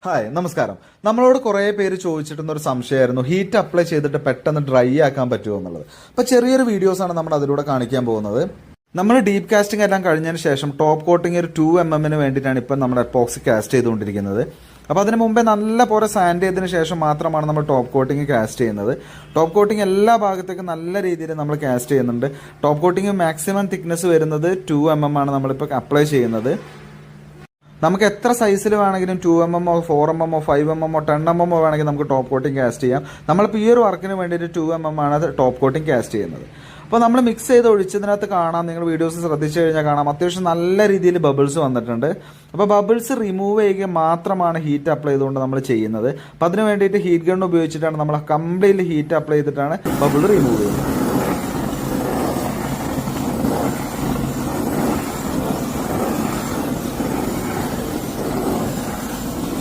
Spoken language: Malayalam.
ഹായ് നമസ്കാരം. നമ്മളോട് കുറേ പേര് ചോദിച്ചിട്ടുന്ന ഒരു സംശയമായിരുന്നു, ഹീറ്റ് അപ്ലൈ ചെയ്തിട്ട് പെട്ടെന്ന് ഡ്രൈ ആക്കാൻ പറ്റുമോ എന്നുള്ളത്. അപ്പോൾ ചെറിയൊരു വീഡിയോസാണ് നമ്മൾ അതിലൂടെ കാണിക്കാൻ പോകുന്നത്. നമ്മൾ ഡീപ്പ് കാസ്റ്റിംഗ് എല്ലാം കഴിഞ്ഞതിന് ശേഷം ടോപ്പ് കോട്ടിംഗ് ഒരു 2 mm വേണ്ടിയിട്ടാണ് ഇപ്പം നമ്മൾ എപ്പോക്സി കാസ്റ്റ് ചെയ്തുകൊണ്ടിരിക്കുന്നത്. അപ്പോൾ അതിന് മുമ്പേ നല്ല പോലെ സാൻഡ് ചെയ്തതിന് ശേഷം മാത്രമാണ് നമ്മൾ ടോപ്പ് കോട്ടിംഗ് കാസ്റ്റ് ചെയ്യുന്നത്. ടോപ്പ് കോട്ടിംഗ് എല്ലാ ഭാഗത്തേക്കും നല്ല രീതിയിൽ നമ്മൾ കാസ്റ്റ് ചെയ്യുന്നുണ്ട്. ടോപ്പ് കോട്ടിംഗ് മാക്സിമം തിക്നെസ് വരുന്നത് 2 mm ആണ് നമ്മളിപ്പോൾ അപ്ലൈ ചെയ്യുന്നത്. നമുക്ക് എത്ര സൈസിൽ വേണമെങ്കിലും 2 mm 4 mm 5 mm 10 mm വേണമെങ്കിൽ നമുക്ക് ടോപ്പ് കോട്ടിംഗ് കാസ്റ്റ് ചെയ്യാം. നമ്മളിപ്പോൾ ഈ ഒരു വർക്കിന് വേണ്ടിയിട്ട് 2 mm ആണ് ടോപ്പ് കോട്ടിംഗ് കാസ്റ്റ് ചെയ്യുന്നത്. അപ്പോൾ നമ്മൾ മിക്സ് ചെയ്ത് ഒഴിച്ചതിനകത്ത് കാണാം, നിങ്ങൾ വീഡിയോസ് ശ്രദ്ധിച്ചു കഴിഞ്ഞാൽ കാണാം, അത്യാവശ്യം നല്ല രീതിയിൽ ബബിൾസ് വന്നിട്ടുണ്ട്. അപ്പോൾ ബബിൾസ് റിമൂവ് ചെയ്യുക മാത്രമാണ് ഹീറ്റ് അപ്ലൈ ചെയ്തുകൊണ്ട് നമ്മൾ ചെയ്യുന്നത്. അപ്പോൾ അതിന് വേണ്ടിയിട്ട് ഹീറ്റ് ഗൺ ഉപയോഗിച്ചിട്ടാണ് നമ്മൾ കംപ്ലീറ്റ്ലി ഹീറ്റ് അപ്ലൈ ചെയ്തിട്ടാണ് ബബിൾ റിമൂവ് ചെയ്യുന്നത്.